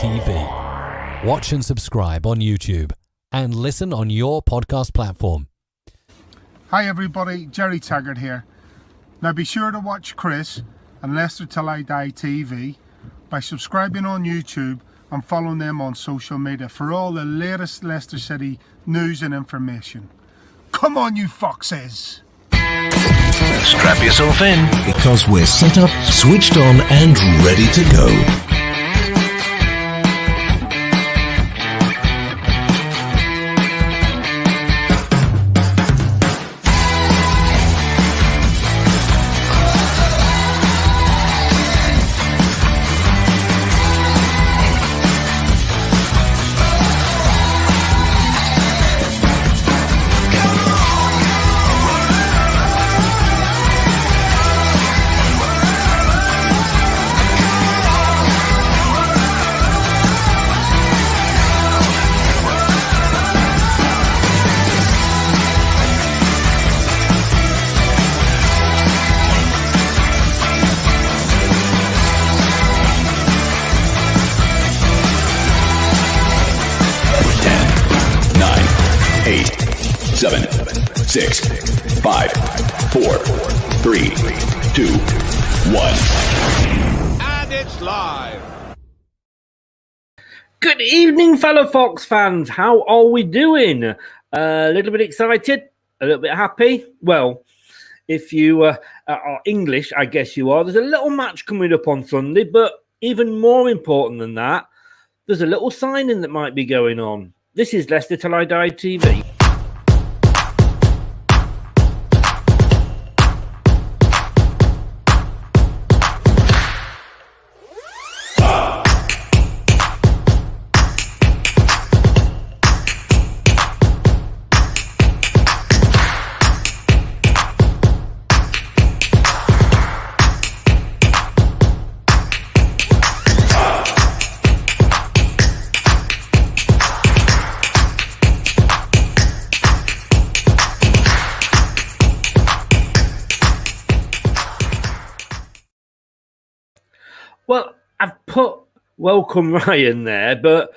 TV. Watch and subscribe on YouTube and listen on your podcast platform. Hi everybody, Jerry Taggart here. Now be sure to watch Chris and Leicester Till I Die TV by subscribing on YouTube and following them on social media for all the latest Leicester City news and information. Come on you foxes! Strap yourself in, because we're set up, switched on and ready to go. Seven, 6, 5, 4, 3, 2, 1. And it's live. Good evening, fellow Fox fans. How are we doing? A little bit excited, a little bit happy. Well, if you are English, I guess you are. There's a little match coming up on Sunday, but even more important than that, there's a little signing that might be going on. This is Leicester Till I Die TV. Well, I've put welcome Ryan there, but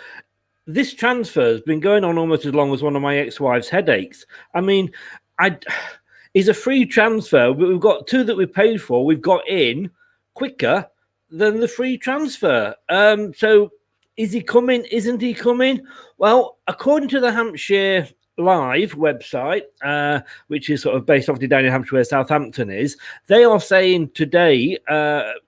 this transfer has been going on almost as long as one of my ex-wife's headaches. I mean, it's a free transfer, but we've got two that we paid for. We've got in quicker than the free transfer. So is he coming? Isn't he coming? Well, according to the Hampshire Live website, which is sort of based obviously down in Hampshire where Southampton is, they are saying today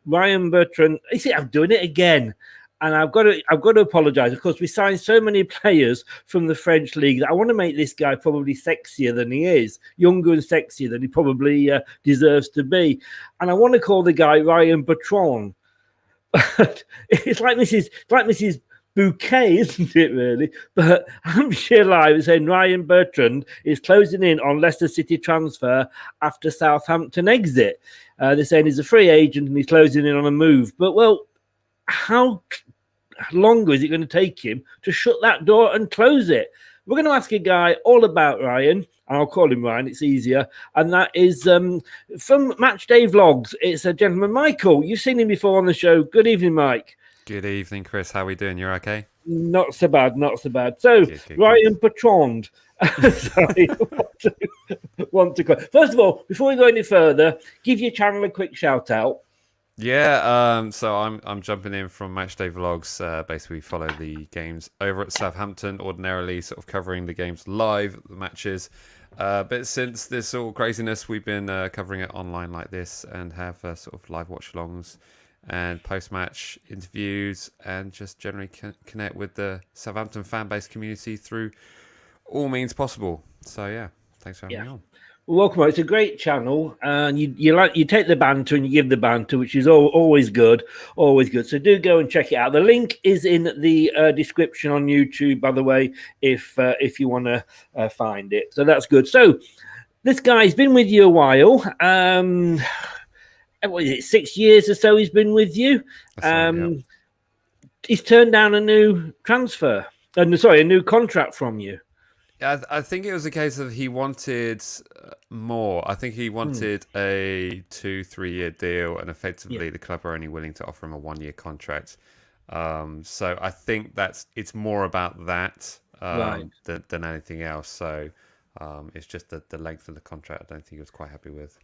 Ryan Bertrand, you see, I'm doing it again, and I've got to apologize. Of course, we signed so many players from the French league that I want to make this guy probably sexier than he is, younger and sexier than he probably deserves to be, and I want to call the guy Ryan Bertrand. It's like Mrs. Bouquet, isn't it, really? But Hampshire Live is saying Ryan Bertrand is closing in on Leicester City transfer after Southampton exit. They're saying he's a free agent and he's closing in on a move. But, well, how long is it going to take him to shut that door and close it? We're going to ask a guy all about Ryan, and I'll call him Ryan, it's easier, and that is from Matchday Vlogs. It's a gentleman, Michael. You've seen him before on the show. Good evening, Mike. Good evening, Chris. How are we doing? You're okay? Not so bad, not so bad. So, good. Ryan Bertrand. Sorry, want to. First of all, before we go any further, give your channel a quick shout out. Yeah, so I'm jumping in from Matchday Vlogs. Basically, follow the games over at Southampton, ordinarily sort of covering the games live, the matches. But since this all craziness, we've been covering it online like this and have sort of live watch-alongs and post-match interviews and just generally connect with the Southampton fan-based community through all means possible. So, yeah, thanks for having me on. Well, welcome. It's a great channel, and you take the banter and you give the banter, which is always good, always good. So do go and check it out. The link is in the description on YouTube, by the way, if you want to find it. So that's good. So this guy's been with you a while. What is it, 6 years or so he's been with you? Right, yeah. He's turned down a new transfer. A new contract from you. I think it was a case of he wanted more. I think he wanted a 2-3 year deal, and effectively the club are only willing to offer him a 1 year contract. So I think it's more about that Right. than anything else. So it's just the length of the contract. I don't think he was quite happy with.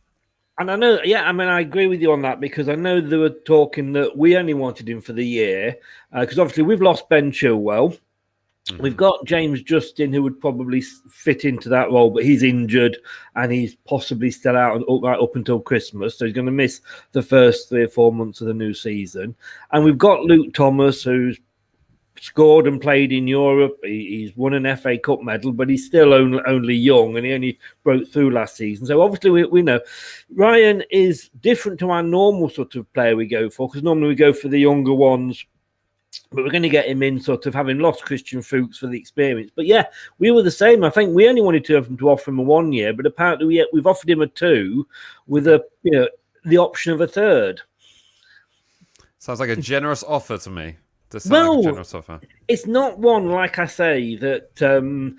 And I know, I mean, I agree with you on that because I know they were talking that we only wanted him for the year because obviously we've lost Ben Chilwell. Mm-hmm. We've got James Justin, who would probably fit into that role, but he's injured and he's possibly still out right up until Christmas. So he's going to miss the first 3 or 4 months of the new season. And we've got Luke Thomas, who's scored and played in Europe. He's won an FA Cup medal, but he's still only young and he only broke through last season. So obviously we know Ryan is different to our normal sort of player we go for, because normally we go for the younger ones. But we're going to get him in sort of having lost Christian Fuchs for the experience. But yeah, we were the same. I think we only wanted to offer him a 1 year, but apparently we've offered him a 2 with the option of a 3rd. Sounds like a generous offer to me. Well, like a generous offer. It's not one, like I say, that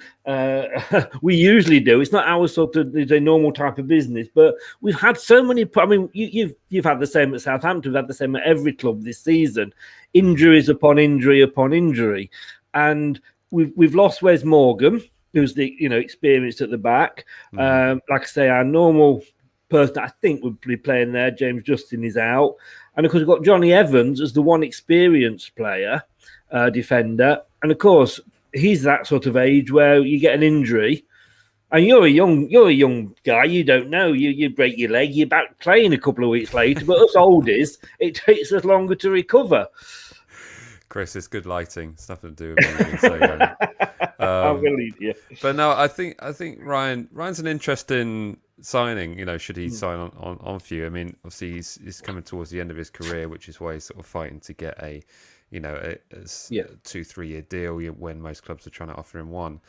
we usually do. It's not our sort of a normal type of business. But we've had so many. I mean, you've had the same at Southampton. We've had the same at every club this season. Injuries upon injury upon injury, and we've lost Wes Morgan, who's the experienced at the back. Like I say, our normal person I think would be playing there, James Justin, is out. And, of course, we've got Johnny Evans as the one experienced player, defender. And, of course, he's that sort of age where you get an injury and you're a young guy. You don't know. You break your leg, you're back playing a couple of weeks later. But us oldies, it takes us longer to recover. Chris, it's good lighting. It's nothing to do with me. So, I believe you. But no, I think Ryan's an interesting signing. should he sign on for you? I mean, obviously he's coming towards the end of his career, which is why he's sort of fighting to get a 2-3 year deal when most clubs are trying to offer him 1.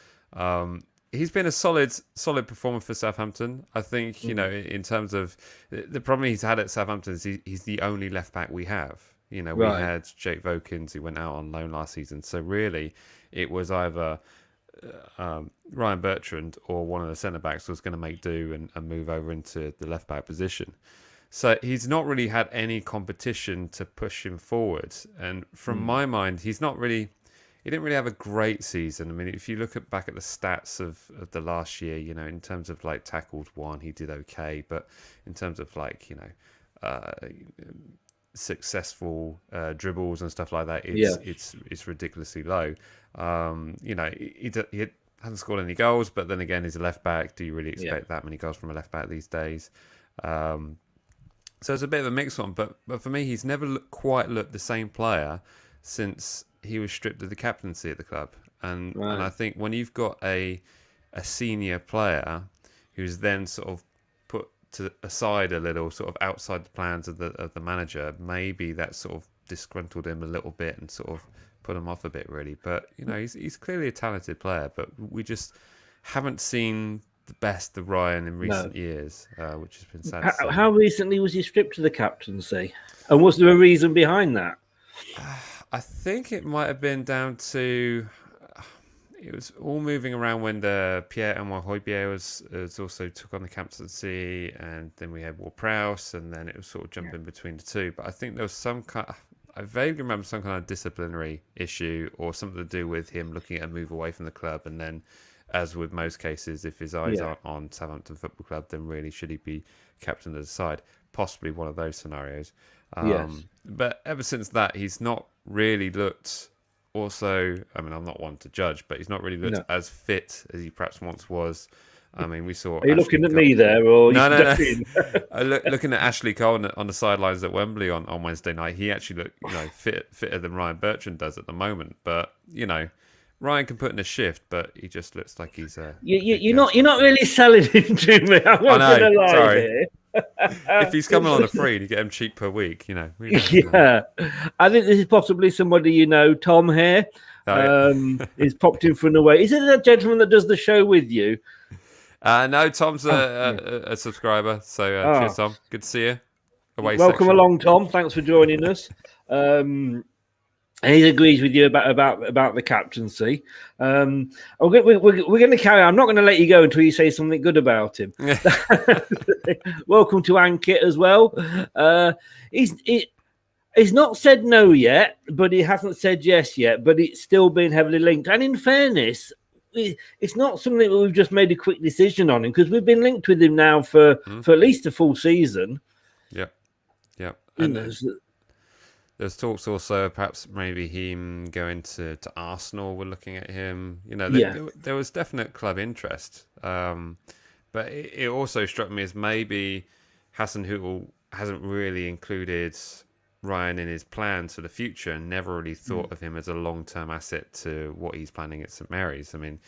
He's been a solid performer for Southampton. I think in terms of the problem he's had at Southampton is he's the only left back we have. We had Jake Vokins, who went out on loan last season. So really, it was either Ryan Bertrand or one of the centre-backs was going to make do and move over into the left-back position. So he's not really had any competition to push him forward. And from my mind, he didn't really have a great season. I mean, if you look back at the stats of the last year, in terms of like tackled 1, he did okay. But in terms of successful dribbles and stuff like that, it's ridiculously low. He hasn't scored any goals, but then again, he's a left back. Do you really expect that many goals from a left back these days? So it's a bit of a mixed one. But for me, he's never quite looked the same player since he was stripped of the captaincy at the club. And I think when you've got a senior player who's then sort of put to aside a little, sort of outside the plans of the manager, maybe that sort of disgruntled him a little bit and sort of put him off a bit, really. But he's clearly a talented player, but we just haven't seen the best of Ryan in recent years, which has been sad. How recently was he stripped of the captaincy, and was there a reason behind that? I think it might have been down to it was all moving around when the Pierre-Emile Højbjerg was also took on the captaincy, and then we had Ward-Prowse, and then it was sort of jumping between the two. But I think there was some kind. I vaguely remember some kind of disciplinary issue or something to do with him looking at a move away from the club, and then, as with most cases, if his eyes aren't on Southampton Football Club, then really should he be captain of the side? Possibly one of those scenarios. But ever since that, he's not really looked. Also, I mean, I'm not one to judge, but he's not really looked as fit as he perhaps once was. I mean, we saw. Are you looking at me there, or no? Looking at Ashley Cole on the sidelines at Wembley on Wednesday night, he actually looked fitter than Ryan Bertrand does at the moment. But Ryan can put in a shift, but he just looks like he's you're not really selling him to me. I'm not going to lie here. If he's coming on a free and you get him cheap per week, I think this is possibly somebody Tom here. Is popped in for an away. Is it that gentleman that does the show with you? No, Tom's a subscriber. So cheers, Tom. Good to see you. Welcome along, Tom. Thanks for joining us. And he agrees with you about the captaincy. We're going to carry on. I'm not going to let you go until you say something good about him. Welcome to Ankit as well. He's not said no yet, but he hasn't said yes yet. But it's still been heavily linked. And in fairness, it's not something that we've just made a quick decision on him, because we've been linked with him now for at least a full season. Yeah. And there's talks also perhaps maybe him going to Arsenal. We're looking at him. There was definite club interest. But it also struck me as maybe Hassan Hootel hasn't really included Ryan in his plans for the future and never really thought of him as a long-term asset to what he's planning at St Mary's. I mean,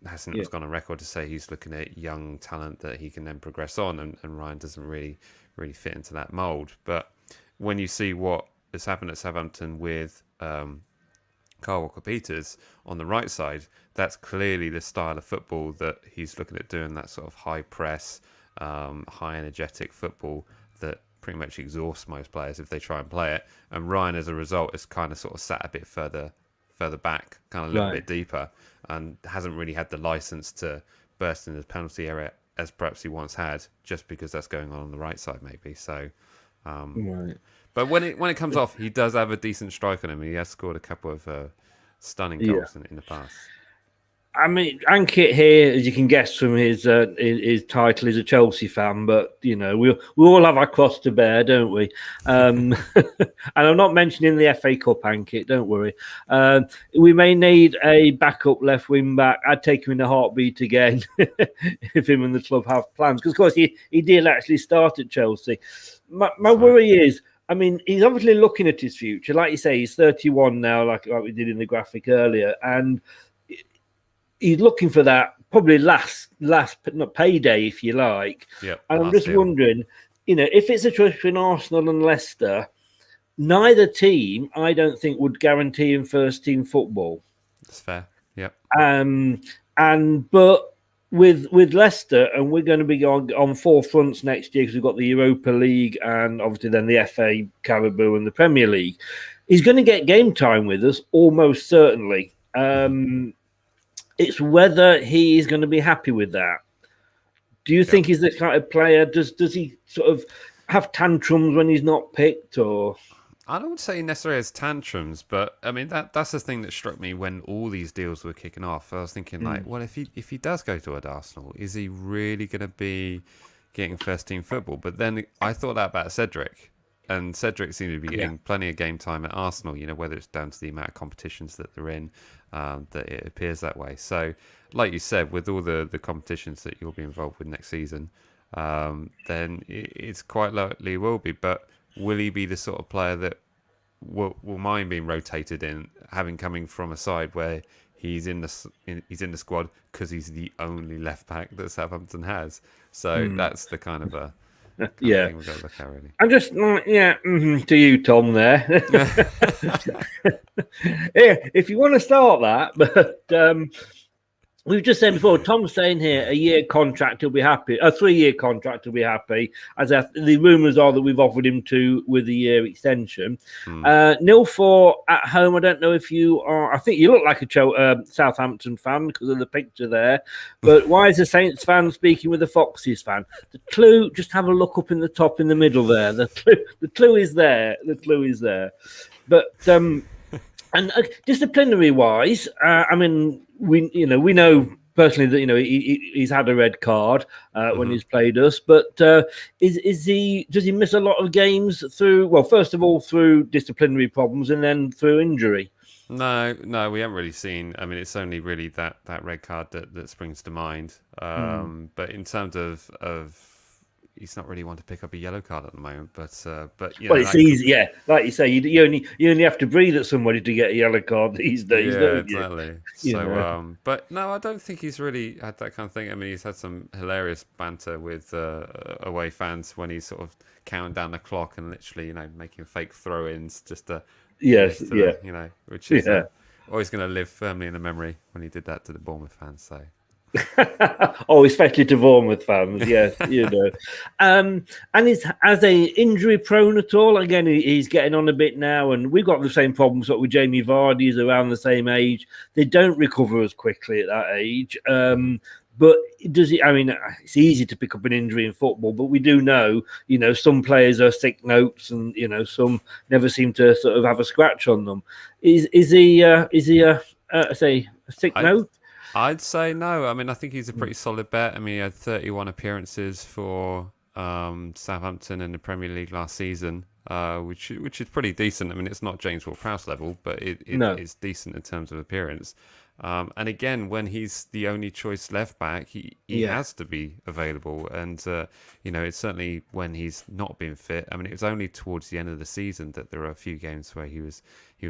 Hassan has gone on record to say he's looking at young talent that he can then progress on, and Ryan doesn't really fit into that mould. But when you see what has happened at Southampton with Kyle Walker-Peters on the right side, that's clearly the style of football that he's looking at doing, that sort of high press, high energetic football that pretty much exhausts most players if they try and play it. And Ryan, as a result, is kind of sort of sat a bit further back, kind of a little bit deeper, and hasn't really had the license to burst in the penalty area as perhaps he once had, just because that's going on the right side, maybe. So, but when it comes off, he does have a decent strike on him. He has scored a couple of stunning goals in the past. I mean, Ankit here, as you can guess from his title, is a Chelsea fan, but we all have our cross to bear, don't we? And I'm not mentioning the FA Cup, Ankit. Don't worry. We may need a backup left wing back. I'd take him in a heartbeat again if him and the club have plans, because of course he did actually start at Chelsea. My worry is, I mean, he's obviously looking at his future. Like you say, he's 31 now, like we did in the graphic earlier, and he's looking for that probably last not payday, if you like. Yeah. And I'm just wondering, if it's a choice between Arsenal and Leicester, neither team, I don't think, would guarantee him first team football. That's fair. Yep. But with Leicester, and we're going to be on four fronts next year, because we've got the Europa League and obviously then the FA, Carabao, and the Premier League. He's going to get game time with us, almost certainly. It's whether he is going to be happy with that. Do you think he's the kind of player? Does he sort of have tantrums when he's not picked, or? I don't say he necessarily has tantrums, but I mean that's the thing that struck me when all these deals were kicking off. I was thinking well, if he does go to Arsenal, is he really going to be getting first team football? But then I thought that about Cedric. And Cedric seemed to be getting plenty of game time at Arsenal, whether it's down to the amount of competitions that they're in, that it appears that way. So, like you said, with all the competitions that you'll be involved with next season, then it's quite likely will be. But will he be the sort of player that will mind being rotated in, having coming from a side where he's in the squad because he's the only left back that Southampton has? So that's the kind of a thing we've got to look at, really. I'm just to you, Tom. There, if you want to start that, but we've just said before. Tom's saying here a year contract, he'll be happy. A 3-year contract, he'll be happy. As the rumours are that we've offered him to with a year extension. 0-4 at home. I don't know if you are. I think you look like a Southampton fan because of the picture there. But why is a Saints fan speaking with a Foxes fan? The clue. Just have a look up in the top in the middle there. The clue is there. The clue is there. But and disciplinary wise, I mean. We know personally that he's had a red card when he's played us, but does he miss a lot of games through? Well, first of all through disciplinary problems, and then through injury. No, we haven't really seen. I mean, it's only really that red card that springs to mind. But in terms of he's not really one to pick up a yellow card at the moment, but it's easy, yeah. Like you say, you only have to breathe at somebody to get a yellow card these days. Yeah, exactly. So, but no, I don't think he's really had that kind of thing. I mean, he's had some hilarious banter with away fans when he's sort of counting down the clock and literally, making fake throw-ins just to which is always going to live firmly in the memory when he did that to the Bournemouth fans. So. Especially to Bournemouth fans, yes, and is as a injury prone at all? Again, he's getting on a bit now, and we've got the same problems with Jamie Vardy's around the same age. They don't recover as quickly at that age. But does he? I mean, it's easy to pick up an injury in football, but we do know, some players are sick notes, and some never seem to sort of have a scratch on them. Is he say a sick note? I'd say no. I mean, I think he's a pretty solid bet. I mean, he had 31 appearances for Southampton in the Premier League last season, which is pretty decent. I mean, it's not James Ward-Prowse level, but it's decent in terms of appearance. And again, when he's the only choice left back, he has to be available. And it's certainly when he's not been fit. I mean, it was only towards the end of the season that there were a few games where he was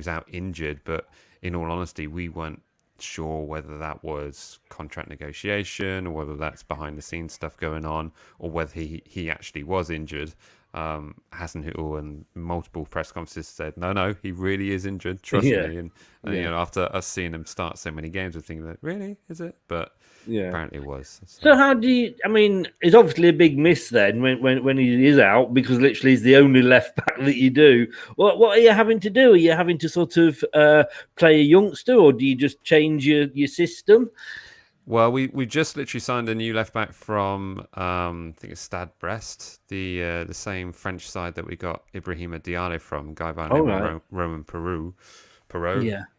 out injured. But in all honesty, we weren't sure whether that was contract negotiation or whether that's behind the scenes stuff going on, or whether he actually was injured. Hasenhüttl and multiple press conferences said no, he really is injured, trust me. And after us seeing him start so many games, we're thinking that really is it, but apparently it was. So how do you? I mean, it's obviously a big miss then when he is out, because literally he's the only left back that you do. What are you having to do? Are you having to sort of play a youngster, or do you just change your system? Well, we just literally signed a new left back from I think it's Stade Brest, the same French side that we got Ibrahima Diallo from, guy by the name of Roman Perrault,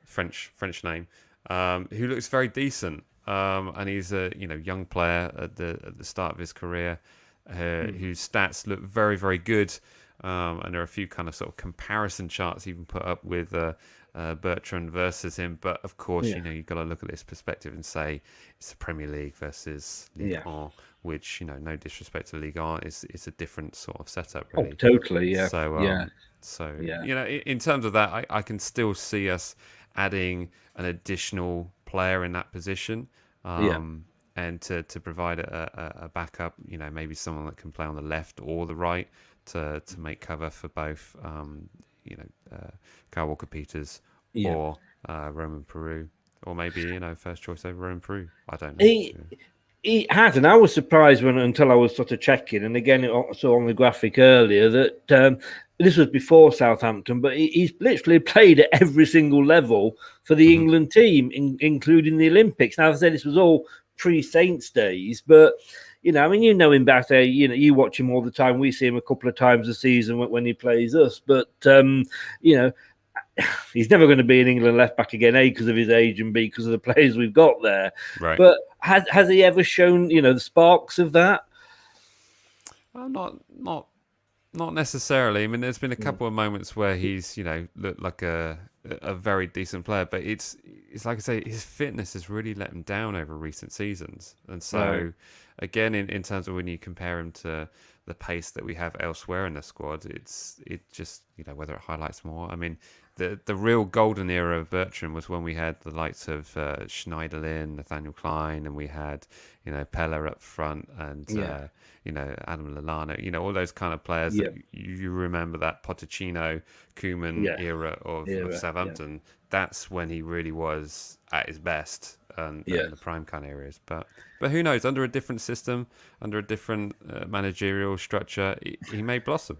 French name, who looks very decent. And he's a young player at the start of his career, whose stats look very, very good. And there are a few kind of sort of comparison charts even put up with Bertrand versus him. But of course, you've got to look at this perspective and say it's the Premier League versus Ligue 1, which, no disrespect to Ligue 1, is a different sort of setup, really. Oh, totally, yeah. So, in terms of that, I can still see us adding an additional player in that position. And to provide a backup, maybe someone that can play on the left or the right to make cover for both, Kyle Walker-Peters or Roman Perrault, or maybe first choice over Roman Perrault. I don't know. He has, and I was surprised until I was sort of checking, and again, I saw on the graphic earlier that this was before Southampton, but he's literally played at every single level for the England team, including the Olympics. Now, as I said, this was all pre-Saints days, but I mean, him back there. You watch him all the time. We see him a couple of times a season when he plays us, but he's never going to be an England left back again. A, because of his age, and B, because of the players we've got there. Right. But has he ever shown the sparks of that? Well, not necessarily. I mean, there's been a couple of moments where he's looked like a very decent player, but it's like I say, his fitness has really let him down over recent seasons. And so again, in terms of when you compare him to the pace that we have elsewhere in the squad, it just whether it highlights more. I mean, the real golden era of Bertrand was when we had the likes of Schneiderlin, Nathaniel Klein, and we had Pella up front, and Adam Lallana, all those kind of players that you remember, that Pochettino, Koeman era of Southampton. That's when he really was at his best, and the prime kind of areas. But who knows? Under a different system, under a different managerial structure, he may blossom.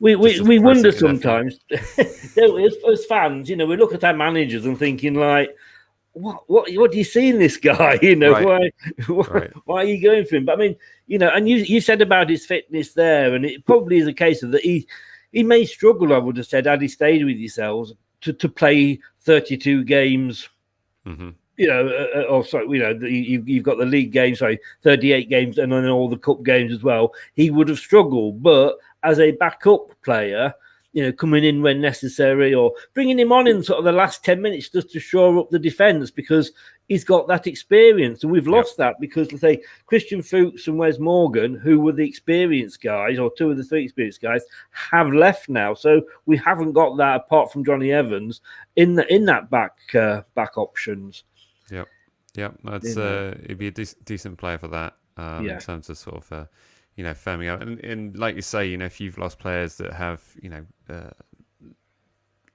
We wonder sometimes, as fans, we look at our managers and thinking like, what do you see in this guy? Why are you going for him? But I mean, and you said about his fitness there, and it probably is a case of that he may struggle, I would have said, had he stayed with yourselves, to play 32 games. Mm-hmm. You've got the league games, 38 games, and then all the cup games as well. He would have struggled, but as a backup player, coming in when necessary, or bringing him on in sort of the last 10 minutes just to shore up the defence, because he's got that experience. And we've lost that because, let's say, Christian Fuchs and Wes Morgan, who were the experienced guys, or two of the three experienced guys, have left now. So we haven't got that, apart from Johnny Evans, in that back options. Yep. That's it'd be a decent player for that in terms of sort of firming up. And like you say, if you've lost players that have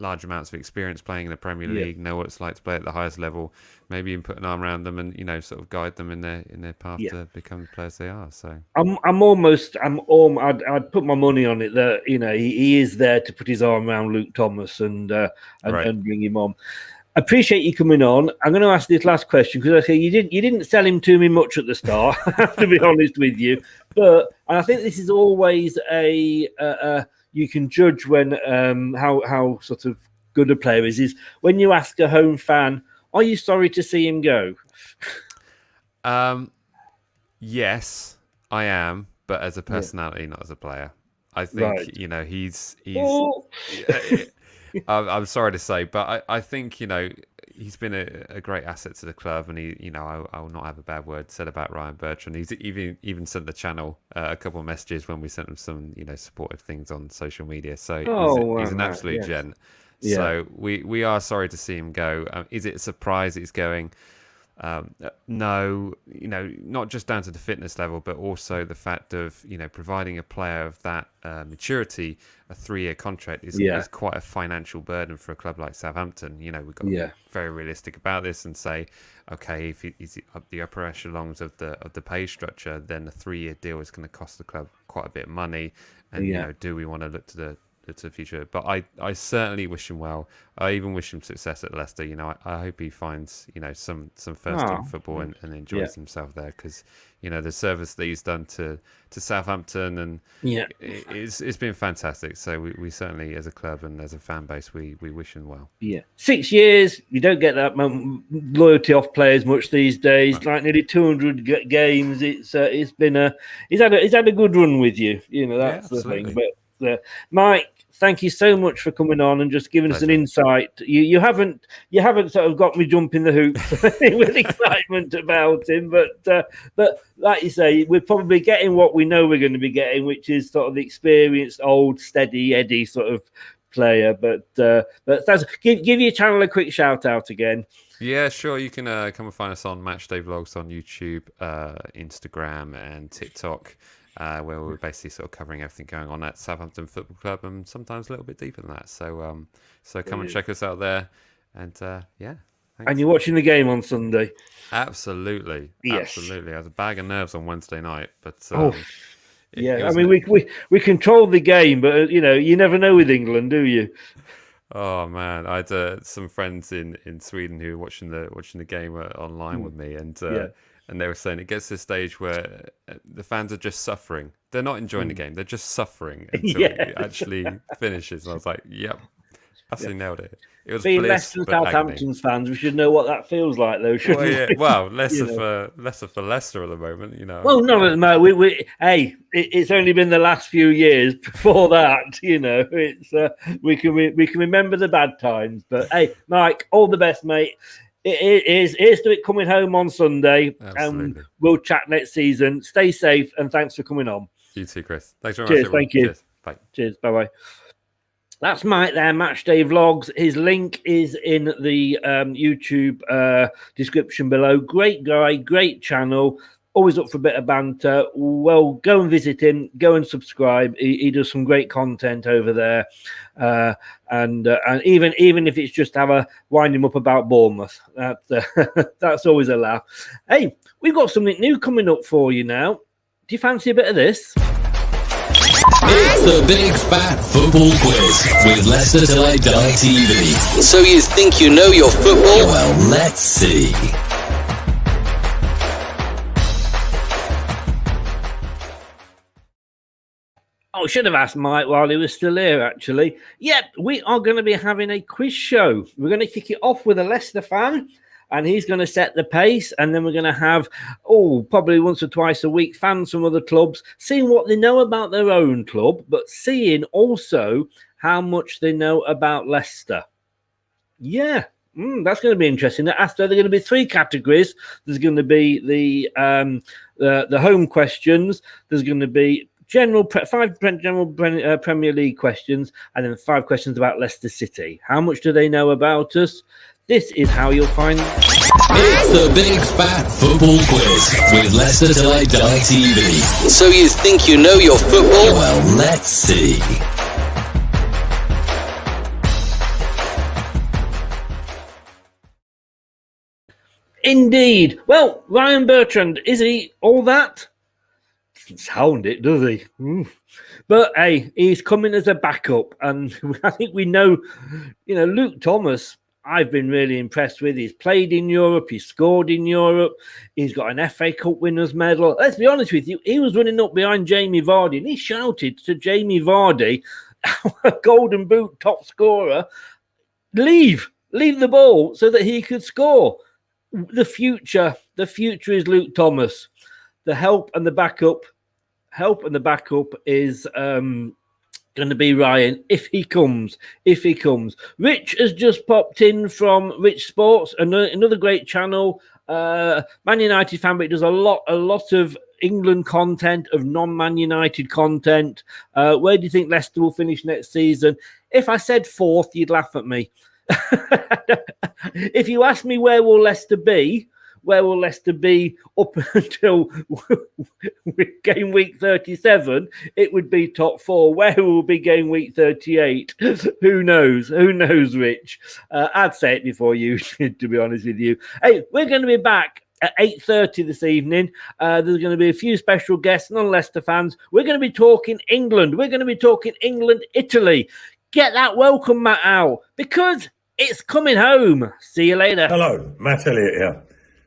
large amounts of experience playing in the Premier League, know what it's like to play at the highest level, maybe you can put an arm around them and sort of guide them in their path to become the players they are. So I'd put my money on it that he is there to put his arm around Luke Thomas and bring him on. appreciate you coming on. I'm going to ask this last question because I say you didn't sell him to me much at the start. I have to be honest with you, and I think this is always you can judge when how sort of good a player is when you ask a home fan, "Are you sorry to see him go?" Yes, I am, but as a personality, not as a player. I think Right. he's. Oh. I'm sorry to say, but I think he's been a great asset to the club, and I will not have a bad word said about Ryan Bertrand. He's even sent the channel a couple of messages when we sent him some supportive things on social media. So he's an absolute gent. Yeah. So we are sorry to see him go. Is it a surprise he's going? No, not just down to the fitness level, but also the fact of providing a player of that maturity a 3-year contract is quite a financial burden for a club like Southampton. We've got to be very realistic about this and say, okay, if he's up the upper echelons of the pay structure, then a 3-year deal is going to cost the club quite a bit of money. And do we want to look to the future? But I certainly wish him well. I even wish him success at Leicester. I hope he finds some first team football and enjoys himself there, because the service that he's done to Southampton, and it's been fantastic. So we certainly, as a club and as a fan base, we wish him well. 6 years, you don't get that loyalty off players much these days. Right. Like nearly 200 games. He's had a good run with you. That's the thing. But Mike, thank you so much for coming on and just giving us an insight. You haven't sort of got me jumping the hoops with excitement about him, but like you say, we're probably getting what we know we're going to be getting, which is sort of the experienced, old, steady Eddie sort of player. But that's, give your channel a quick shout out again. Yeah, sure. You can come and find us on Matchday Vlogs on YouTube, Instagram, and TikTok. Where we're basically sort of covering everything going on at Southampton Football Club, and sometimes a little bit deeper than that. So come and check us out there. And thanks. And you're watching the game on Sunday? Absolutely. Yes. Absolutely. I was a bag of nerves on Wednesday night, but we controlled the game, but you never know with England, do you? Oh man, I had some friends in Sweden who were watching the game online with me, and they were saying it gets to a stage where the fans are just suffering. They're not enjoying the game. They're just suffering until it actually finishes. And I was like, yep, absolutely nailed it. It was being bliss, Leicester Southampton's fans, we should know what that feels like, though, shouldn't we? Well, Leicester for Leicester at the moment, Well, not at the moment. It's only been the last few years. Before that, it's we can remember the bad times. But hey, Mike, all the best, mate. Here's to it coming home on Sunday. Absolutely. We'll chat next season. Stay safe, and thanks for coming on. You too, Chris. Thanks very Cheers, much. Everyone. thank you. Cheers. Bye. Cheers. Bye-bye. That's Mike there, Matchday Vlogs. His link is in the YouTube description below. Great guy, great channel. Always up for a bit of banter. Well, go and visit him. Go and subscribe. He does some great content over there, and even if it's just have a wind him up about Bournemouth, that's always a laugh. Hey, we've got something new coming up for you now. Do you fancy a bit of this? It's the Big Fat Football Quiz with Leicester Till I Die TV. So you think you know your football? Well, let's see. I should have asked Mike while he was still here, actually. Yep, we are going to be having a quiz show. We're going to kick it off with a Leicester fan, and he's going to set the pace. And then we're going to have, probably once or twice a week, fans from other clubs, seeing what they know about their own club, but seeing also how much they know about Leicester. Yeah, that's going to be interesting. After there are going to be 3 categories. There's going to be the home questions. There's going to be 5 general Premier League questions, and then 5 questions about Leicester City. How much do they know about us? This is how you'll find. It's the Big Fat Football Quiz with Leicester Till I Die TV. So you think you know your football? Well, let's see. Indeed. Well, Ryan Bertrand, is he all that? Doesn't sound it, does he? But hey, he's coming as a backup, and I think we know, Luke Thomas I've been really impressed with. He's played in Europe. He's scored in Europe. He's got an FA Cup winners medal. Let's be honest with you. He was running up behind Jamie Vardy, and he shouted to Jamie Vardy, our Golden Boot top scorer, leave the ball so that he could score. The future is Luke Thomas. The help and the backup is going to be Ryan if he comes. Rich has just popped in from Rich Sports, another great channel. Man United fan, but he does a lot of England content, of non-Man United content. Where do you think Leicester will finish next season? If I said 4th, you'd laugh at me. If you ask me where will Leicester be up until game week 37, it would be top 4. Where will be game week 38? Who knows, Rich? I'd say it before you, to be honest with you. Hey, we're going to be back at 8:30 this evening. There's going to be a few special guests, non-Leicester fans. We're going to be talking England. We're going to be talking England, Italy. Get that welcome mat out, because it's coming home. See you later. Hello, Matt Elliott here.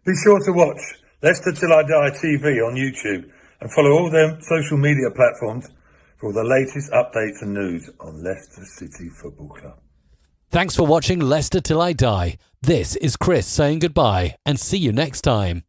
Be sure to watch Leicester Till I Die TV on YouTube and follow all them social media platforms for all the latest updates and news on Leicester City Football Club. Thanks for watching Leicester Till I Die. This is Chris saying goodbye, and see you next time.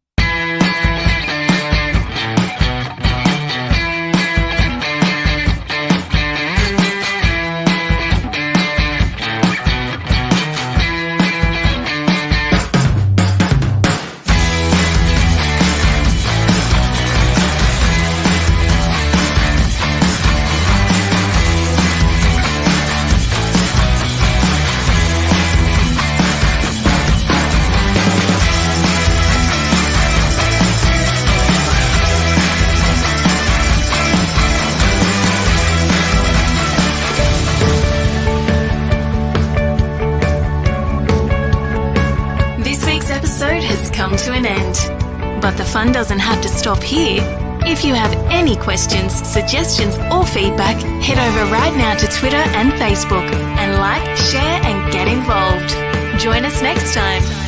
To an end. But the fun doesn't have to stop here. If you have any questions, suggestions, or feedback, head over right now to Twitter and Facebook and like, share, and get involved. Join us next time.